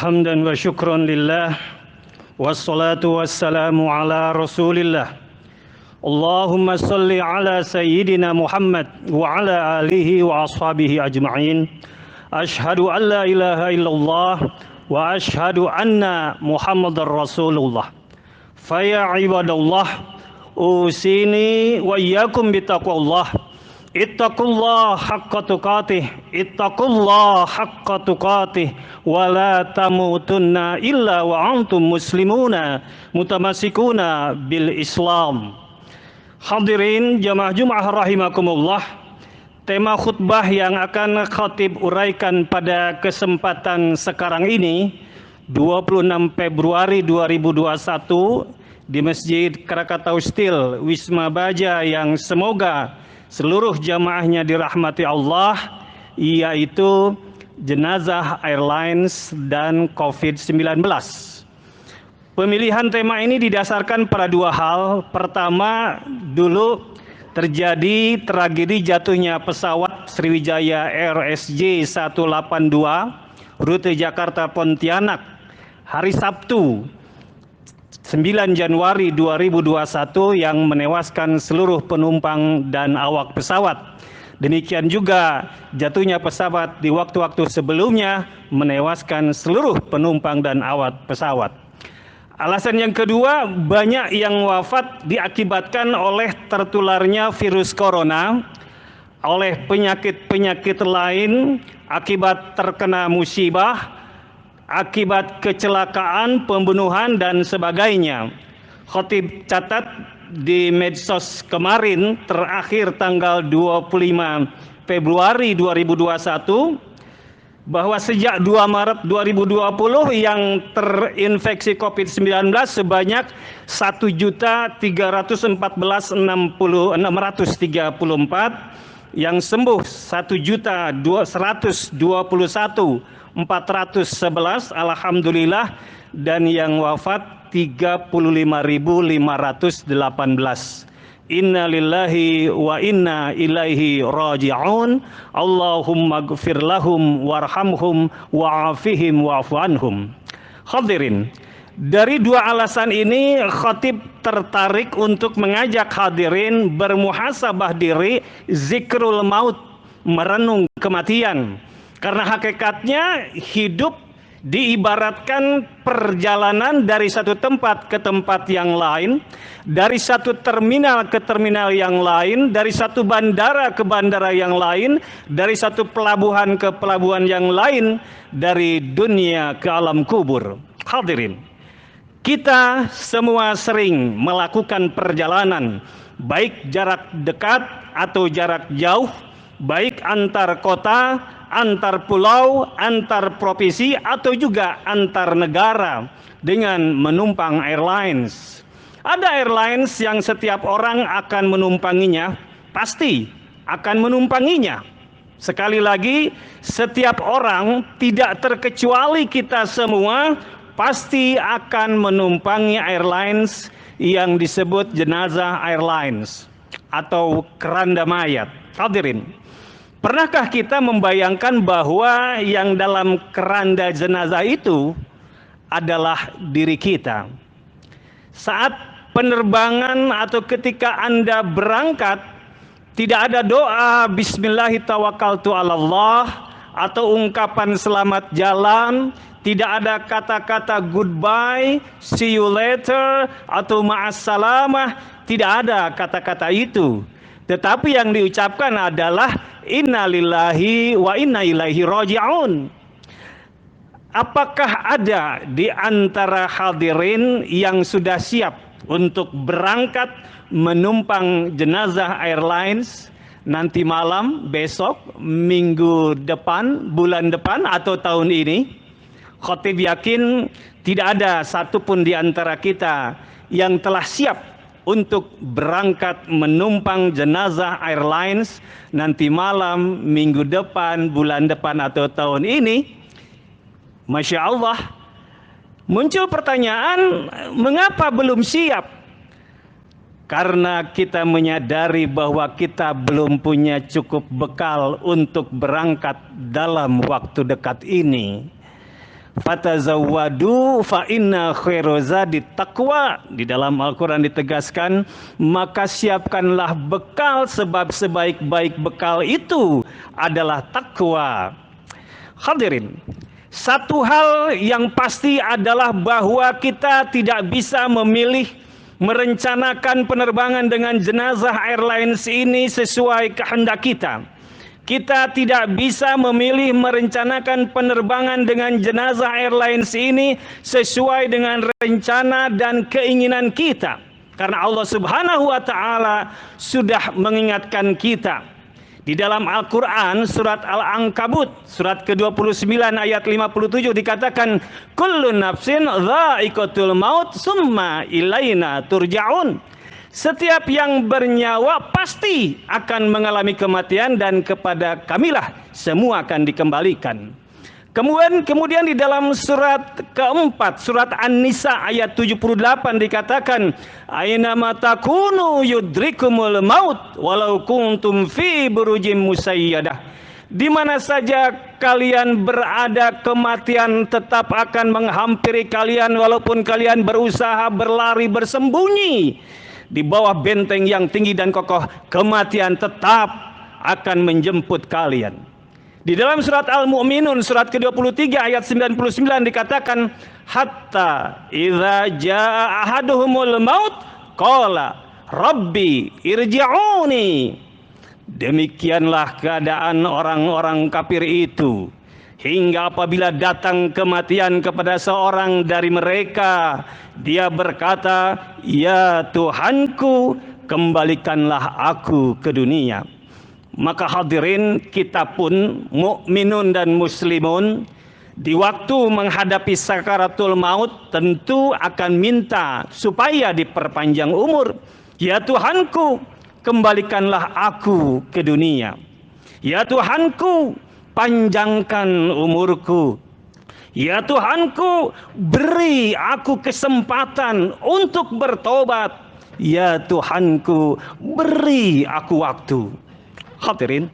Hamdan wa syukran lillah. Wassalatu wassalamu ala rasulillah. Allahumma salli ala sayyidina Muhammad wa ala alihi wa ashabihi ajma'in. Ashhadu an la ilaha illallah wa ashhadu anna Muhammadar Rasulullah. Faya ibadallah, usini wa iyyakum bitaqwallah. Ittaqullah haqqa tuqatih, ittaqullah haqqa tuqatih, wa la tamutunna illa wa antum muslimuna mutamassikuna bil Islam. Hadirin jamaah Jumat rahimakumullah, tema khutbah yang akan khatib uraikan pada kesempatan sekarang ini 26 Februari 2021 di Masjid Krakatau Steel Wisma Baja yang semoga seluruh jamaahnya dirahmati Allah, yaitu jenazah airlines dan COVID-19. Pemilihan tema ini didasarkan pada dua hal. Pertama, dulu terjadi tragedi jatuhnya pesawat Sriwijaya RSJ 182 rute Jakarta Pontianak hari Sabtu 9 Januari 2021 yang menewaskan seluruh penumpang dan awak pesawat. Demikian juga jatuhnya pesawat di waktu-waktu sebelumnya menewaskan seluruh penumpang dan awak pesawat. Alasan yang kedua, banyak yang wafat diakibatkan oleh tertularnya virus corona, oleh penyakit-penyakit lain, akibat terkena musibah, akibat kecelakaan, pembunuhan dan sebagainya. Khatib catat di medsos kemarin terakhir tanggal 25 Februari 2021 bahwa sejak 2 Maret 2020 yang terinfeksi COVID-19 sebanyak 1.314.634, yang sembuh 1.121.411, alhamdulillah, dan yang wafat 35.518. Inna lillahi wa inna ilaihi raji'un. Allahumma gfir lahum warhamhum wa'afihim wa'fu anhum. Hadirin, dari dua alasan ini khatib tertarik untuk mengajak hadirin bermuhasabah diri, zikrul maut, merenung kematian. Karena hakikatnya hidup diibaratkan perjalanan dari satu tempat ke tempat yang lain, dari satu terminal ke terminal yang lain, dari satu bandara ke bandara yang lain, dari satu pelabuhan ke pelabuhan yang lain, dari dunia ke alam kubur. Hadirin, kita semua sering melakukan perjalanan, baik jarak dekat atau jarak jauh, baik antar kota, antar pulau, antar provinsi, atau juga antar negara dengan menumpang airlines. Ada airlines yang setiap orang akan menumpanginya, pasti akan menumpanginya. Sekali lagi, setiap orang, tidak terkecuali kita semua, pasti akan menumpangi airlines yang disebut jenazah airlines atau keranda mayat. Hadirin, pernahkah kita membayangkan bahwa yang dalam keranda jenazah itu adalah diri kita? Saat penerbangan atau ketika Anda berangkat, tidak ada doa Bismillahirrahmanirrahim atau ungkapan selamat jalan, tidak ada kata-kata goodbye, see you later, atau ma'assalamah, tidak ada kata-kata itu. Tetapi yang diucapkan adalah inna lillahi wa inna ilaihi raji'un. Apakah ada di antara hadirin yang sudah siap untuk berangkat menumpang jenazah airlines nanti malam, besok, minggu depan, bulan depan, atau tahun ini? Khatib yakin tidak ada satupun di antara kita yang telah siap untuk berangkat menumpang jenazah airlines nanti malam, minggu depan, bulan depan, atau tahun ini. Masya Allah, muncul pertanyaan, mengapa belum siap? Karena kita menyadari bahwa kita belum punya cukup bekal untuk berangkat dalam waktu dekat ini. Fatazawwadu fa inna khairazadit taqwa. Di dalam Al-Quran ditegaskan, maka siapkanlah bekal, sebab sebaik-baik bekal itu adalah takwa. Hadirin, satu hal yang pasti adalah bahwa kita tidak bisa memilih merencanakan penerbangan dengan jenazah airlines ini sesuai kehendak kita. Kita tidak bisa memilih merencanakan penerbangan dengan jenazah airlines ini sesuai dengan rencana dan keinginan kita. Karena Allah Subhanahu wa Ta'ala sudah mengingatkan kita. Di dalam Al-Quran surat Al-Ankabut surat ke-29 ayat 57 dikatakan, kullu nafsin dha'iqatul maut summa ilaina turja'un. Setiap yang bernyawa pasti akan mengalami kematian dan kepada kamilah semua akan dikembalikan. Kemudian di dalam surat keempat, surat An-Nisa ayat 78 dikatakan, aina matakunu yudrikumul maut walau kuntum fi burujim musayyadah. Di mana saja kalian berada, kematian tetap akan menghampiri kalian walaupun kalian berusaha berlari bersembunyi di bawah benteng yang tinggi dan kokoh, kematian tetap akan menjemput kalian. Di dalam surat Al-Mu'minun surat ke-23 ayat 99 dikatakan, hatta idza jaa ahaduhumul maut qala rabbi irji'uni. Demikianlah keadaan orang-orang kafir itu, hingga apabila datang kematian kepada seorang dari mereka, dia berkata, ya Tuhanku, kembalikanlah aku ke dunia. Maka hadirin, kita pun mukminun dan muslimun di waktu menghadapi sakaratul maut tentu akan minta supaya diperpanjang umur. Ya Tuhanku, kembalikanlah aku ke dunia. Ya Tuhanku, panjangkan umurku. Ya Tuhanku, beri aku kesempatan untuk bertobat. Ya Tuhanku, beri aku waktu. Hadirin,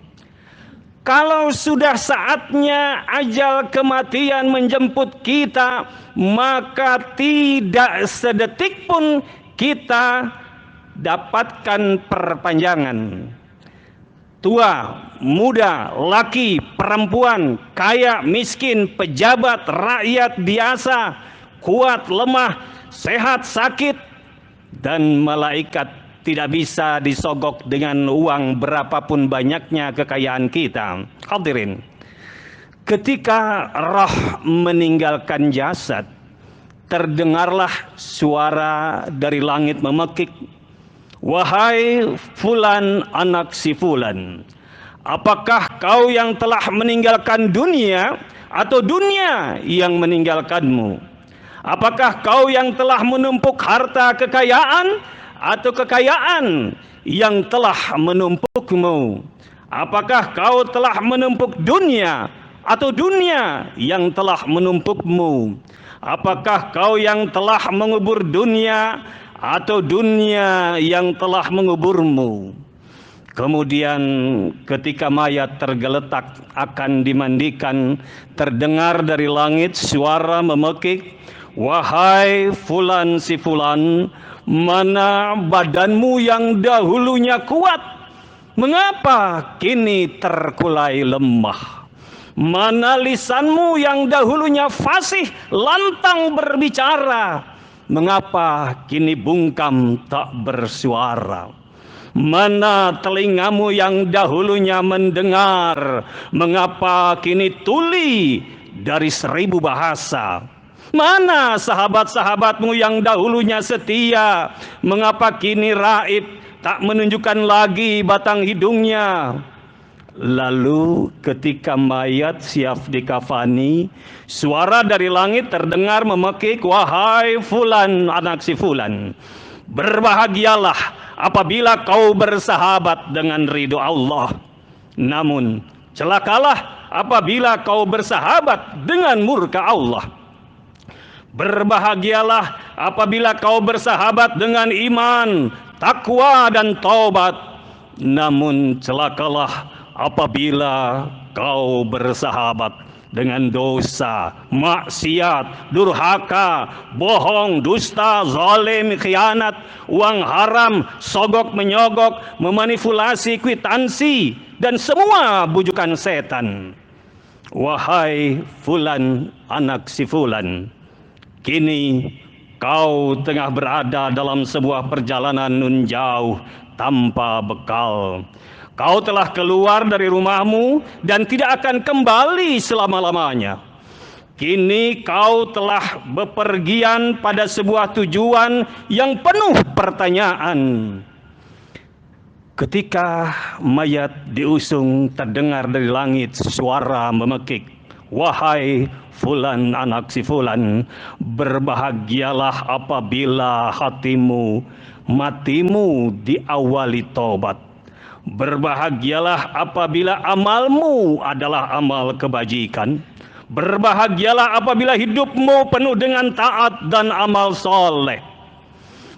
kalau sudah saatnya ajal kematian menjemput kita, maka tidak sedetik pun kita dapatkan perpanjangan. Tua, muda, laki, perempuan, kaya, miskin, pejabat, rakyat biasa, kuat, lemah, sehat, sakit, dan malaikat tidak bisa disogok dengan uang berapapun banyaknya kekayaan kita. Hadirin, ketika roh meninggalkan jasad, terdengarlah suara dari langit memekik, wahai fulan anak si fulan, apakah kau yang telah meninggalkan dunia atau dunia yang meninggalkanmu? Apakah kau yang telah menumpuk harta kekayaan atau kekayaan yang telah menumpukmu? Apakah kau telah menumpuk dunia atau dunia yang telah menumpukmu? Apakah kau yang telah mengubur dunia atau dunia yang telah menguburmu? Kemudian ketika mayat tergeletak akan dimandikan, terdengar dari langit suara memekik, wahai fulan si fulan, mana badanmu yang dahulunya kuat, mengapa kini terkulai lemah? Mana lisanmu yang dahulunya fasih lantang berbicara, mengapa kini bungkam tak bersuara? Mana telingamu yang dahulunya mendengar, mengapa kini tuli dari 1000 bahasa? Mana sahabat-sahabatmu yang dahulunya setia, mengapa kini raib tak menunjukkan lagi batang hidungnya? Lalu ketika mayat siap dikafani, suara dari langit terdengar memekik, wahai fulan anak si fulan, berbahagialah apabila kau bersahabat dengan ridho Allah. Namun celakalah apabila kau bersahabat dengan murka Allah. Berbahagialah apabila kau bersahabat dengan iman, takwa dan taubat. Namun celakalah apabila kau bersahabat dengan dosa, maksiat, durhaka, bohong, dusta, zalim, khianat, uang haram, sogok menyogok, memanipulasi kwitansi, dan semua bujukan setan. Wahai fulan anak si fulan, kini kau tengah berada dalam sebuah perjalanan nun jauh tanpa bekal. Kau telah keluar dari rumahmu dan tidak akan kembali selama-lamanya. Kini kau telah bepergian pada sebuah tujuan yang penuh pertanyaan. Ketika mayat diusung, terdengar dari langit suara memekik, wahai fulan anak si fulan, berbahagialah apabila matimu diawali tobat. Berbahagialah apabila amalmu adalah amal kebajikan. Berbahagialah apabila hidupmu penuh dengan taat dan amal soleh.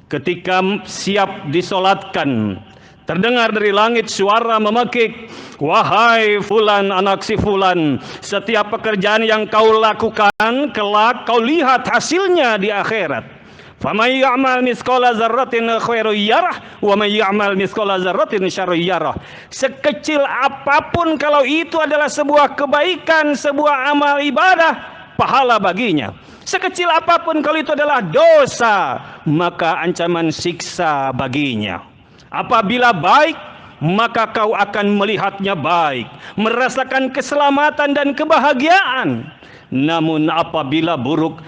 Ketika siap disolatkan, terdengar dari langit suara memekik, wahai fulan anak si fulan, setiap pekerjaan yang kau lakukan kelak kau lihat hasilnya di akhirat. Faman ya'mal mithqala dzarratin khairan yarah wa man ya'mal mithqala dzarratin syarran yarah. Sekecil apapun kalau itu adalah sebuah kebaikan, sebuah amal ibadah, pahala baginya. Sekecil apapun kalau itu adalah dosa, maka ancaman siksa baginya. Apabila baik, maka kau akan melihatnya baik, merasakan keselamatan dan kebahagiaan. Namun apabila buruk,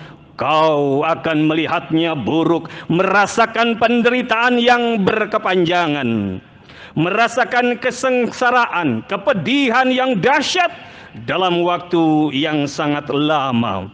kau akan melihatnya buruk, merasakan penderitaan yang berkepanjangan, merasakan kesengsaraan, kepedihan yang dahsyat dalam waktu yang sangat lama.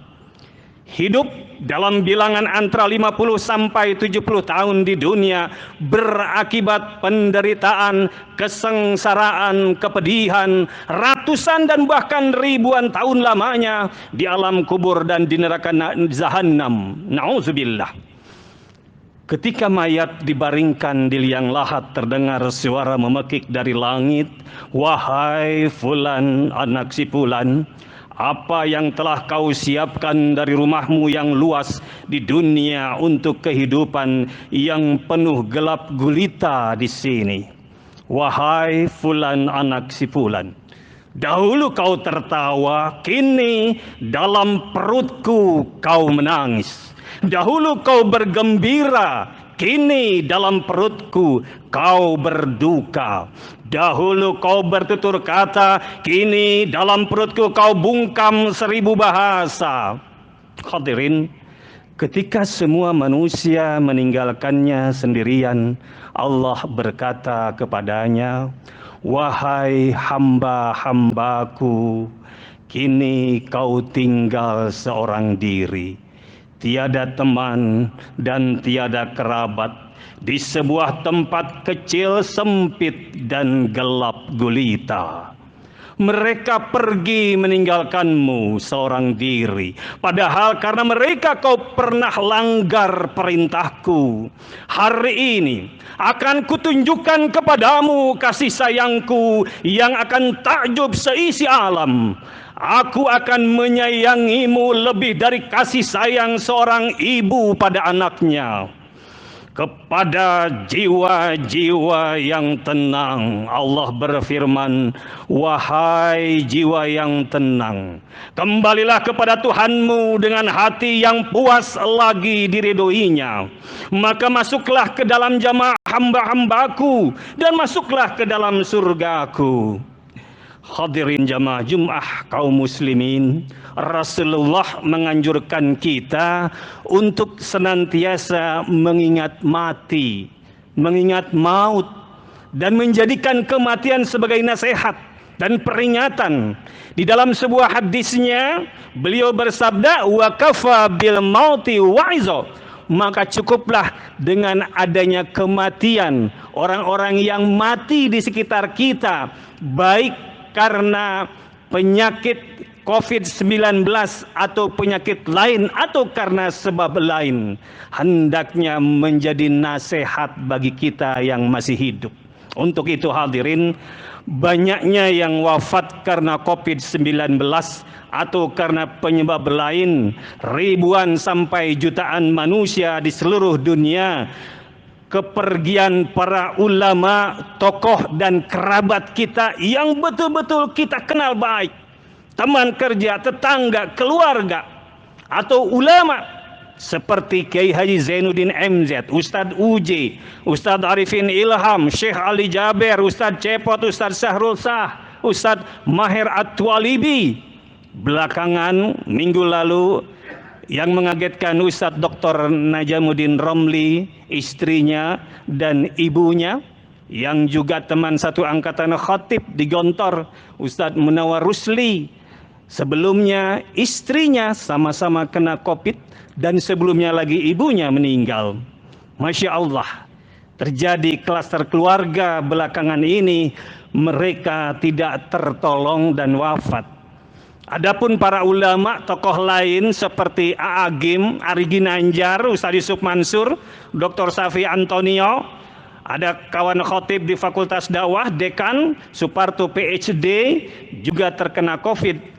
Hidup dalam bilangan antara 50 sampai 70 tahun di dunia berakibat penderitaan, kesengsaraan, kepedihan, ratusan dan bahkan ribuan tahun lamanya di alam kubur dan di neraka Jahannam. Nauzubillah. Ketika mayat dibaringkan di liang lahat, terdengar suara memekik dari langit, wahai fulan anak si fulan, apa yang telah kau siapkan dari rumahmu yang luas di dunia untuk kehidupan yang penuh gelap gulita di sini? Wahai fulan anak si fulan, dahulu kau tertawa, kini dalam perutku kau menangis. Dahulu kau bergembira, kini dalam perutku kau berduka. Dahulu kau bertutur kata, kini dalam perutku kau bungkam 1000 bahasa. Hadirin, ketika semua manusia meninggalkannya sendirian, Allah berkata kepadanya, wahai hamba-hambaku, kini kau tinggal seorang diri. Tiada teman dan tiada kerabat, di sebuah tempat kecil, sempit dan gelap gulita. Mereka pergi meninggalkanmu seorang diri, padahal karena mereka kau pernah langgar perintahku. Hari ini akan kutunjukkan kepadamu kasih sayangku yang akan takjub seisi alam. Aku akan menyayangimu lebih dari kasih sayang seorang ibu pada anaknya. Kepada jiwa-jiwa yang tenang, Allah berfirman, wahai jiwa yang tenang, kembalilah kepada Tuhanmu dengan hati yang puas lagi diridhoinya. Maka masuklah ke dalam jamaah hamba-hambaku dan masuklah ke dalam surgaku. Hadirin jamaah Jum'ah kaum muslimin, Rasulullah menganjurkan kita untuk senantiasa mengingat mati, mengingat maut, dan menjadikan kematian sebagai nasihat dan peringatan. Di dalam sebuah hadisnya, beliau bersabda, wa kafa bil mauti wa'izo. Maka cukuplah dengan adanya kematian orang-orang yang mati di sekitar kita, baik karena penyakit COVID-19 atau penyakit lain atau karena sebab lain, hendaknya menjadi nasihat bagi kita yang masih hidup. Untuk itu hadirin, banyaknya yang wafat karena COVID-19 atau karena penyebab lain, ribuan sampai jutaan manusia di seluruh dunia, kepergian para ulama, tokoh dan kerabat kita yang betul-betul kita kenal baik, teman kerja, tetangga, keluarga, atau ulama seperti Kiai Haji Zainuddin MZ, Ustadz UJ, Ustadz Arifin Ilham, Syekh Ali Jaber, Ustadz Cepot, Ustadz Syahrul Sah, Ustadz Maher At-Twalibi. Belakangan minggu lalu yang mengagetkan Ustadz Dr. Najamuddin Romli, istrinya dan ibunya, yang juga teman satu angkatan khatib di Gontor, Ustadz Munawar Rusli. Sebelumnya istrinya sama-sama kena COVID dan sebelumnya lagi ibunya meninggal. Masya Allah, terjadi klaster keluarga belakangan ini, mereka tidak tertolong dan wafat. Adapun para ulama, tokoh lain seperti A.A. Gim, Ari Ginanjar, Ustaz Yusuf Mansur, Dr. Safi Antonio, ada kawan khotib di Fakultas Dakwah, Dekan Suparto PhD, juga terkena COVID.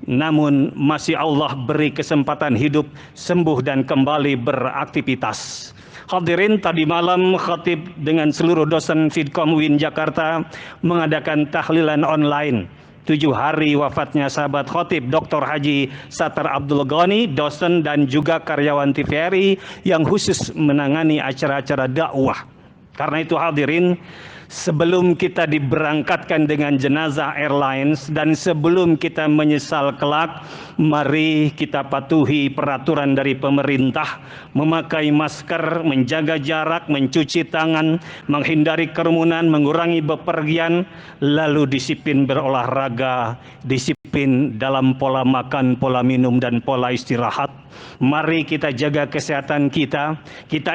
Namun masih Allah beri kesempatan hidup, sembuh dan kembali beraktivitas. Hadirin, tadi malam khatib dengan seluruh dosen Fidkom UIN Jakarta mengadakan tahlilan online 7 hari wafatnya sahabat khotib Dr. Haji Satar Abdul Ghani, dosen dan juga karyawan TVRI yang khusus menangani acara-acara dakwah. Karena itu hadirin, sebelum kita diberangkatkan dengan jenazah airlines dan sebelum kita menyesal kelak, mari kita patuhi peraturan dari pemerintah, memakai masker, menjaga jarak, mencuci tangan, menghindari kerumunan, mengurangi bepergian, lalu disiplin berolahraga, disiplin dalam pola makan, pola minum dan pola istirahat. Mari kita jaga kesehatan kita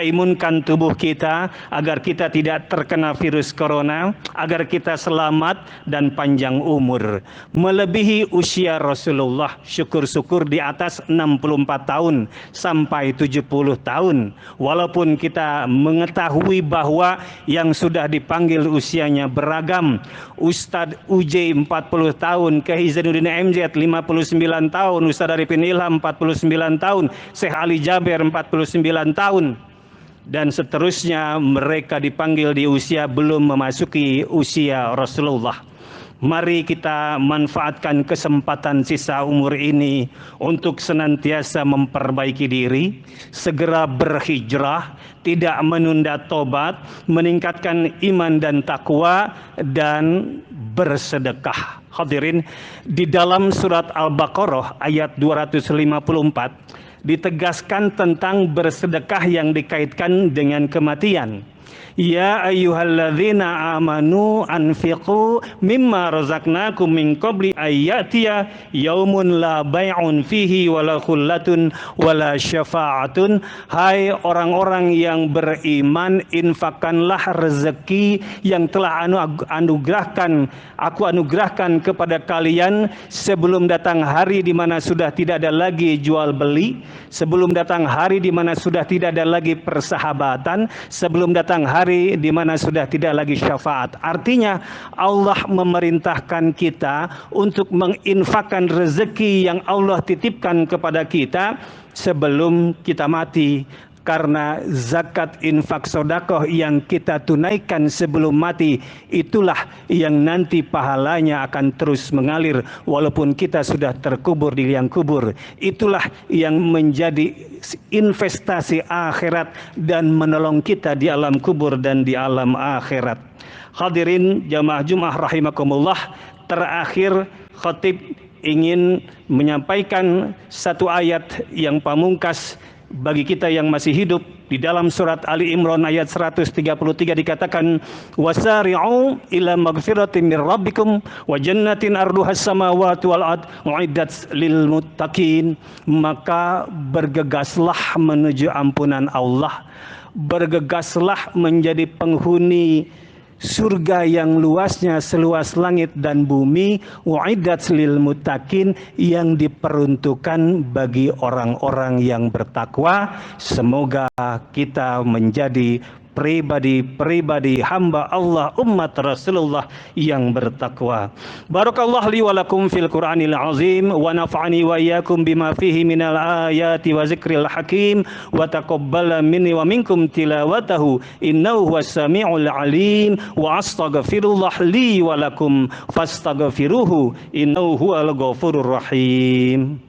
imunkan tubuh kita agar kita tidak terkena virus corona, agar kita selamat dan panjang umur, melebihi usia Rasulullah, syukur-syukur di atas 64 tahun sampai 70 tahun. Walaupun kita mengetahui bahwa yang sudah dipanggil usianya beragam, Ustadz UJ 40 tahun, Kiai Zainuddin MZ 59 tahun, Ustadz Arifin Ilham 49 tahun, Syekh Ali Jaber 49 tahun, dan seterusnya. Mereka dipanggil di usia belum memasuki usia Rasulullah. Mari kita manfaatkan kesempatan sisa umur ini untuk senantiasa memperbaiki diri, segera berhijrah, tidak menunda tobat, meningkatkan iman dan takwa, dan bersedekah. Hadirin, di dalam surat Al-Baqarah ayat 254 ditegaskan tentang bersedekah yang dikaitkan dengan kematian. Ya ayyuhalladzina amanu anfiqu mimma razaqnakum min qabli ayyatiya yaumun la bai'un fihi wala khullatun wala syafa'atun. Hai orang-orang yang beriman, infakkanlah rezeki yang telah aku anugerahkan kepada kalian sebelum datang hari di mana sudah tidak ada lagi jual beli, sebelum datang hari di mana sudah tidak ada lagi persahabatan, sebelum datang hari di mana sudah tidak lagi syafaat. Artinya Allah memerintahkan kita untuk menginfakkan rezeki yang Allah titipkan kepada kita sebelum kita mati. Karena zakat, infak, sodakoh yang kita tunaikan sebelum mati, itulah yang nanti pahalanya akan terus mengalir walaupun kita sudah terkubur di liang kubur. Itulah yang menjadi investasi akhirat dan menolong kita di alam kubur dan di alam akhirat. Hadirin jamaah Jumat rahimakumullah, terakhir khatib ingin menyampaikan satu ayat yang pamungkas bagi kita yang masih hidup. Di dalam surat Ali Imran ayat 133 dikatakan, wasari'u ila magfiratin min rabbikum wa jannatin arduhas samawati wal ard uiddat lil muttaqin. Maka bergegaslah menuju ampunan Allah, bergegaslah menjadi penghuni surga yang luasnya seluas langit dan bumi, uiddat lil muttaqin, yang diperuntukkan bagi orang-orang yang bertakwa. Semoga kita menjadi pribadi hamba Allah umat Rasulullah yang bertakwa. Barakallahu li wa lakum fil Qur'anil azim wa nafa'ani wa iyyakum bima fihi minal ayati wa zikril hakim wa taqabbala minni wa minkum tilawatahu innahu huwas samiul alim wa astaghfirullah li wa lakum fastaghfiruhu innahu huwal ghafurur rahim.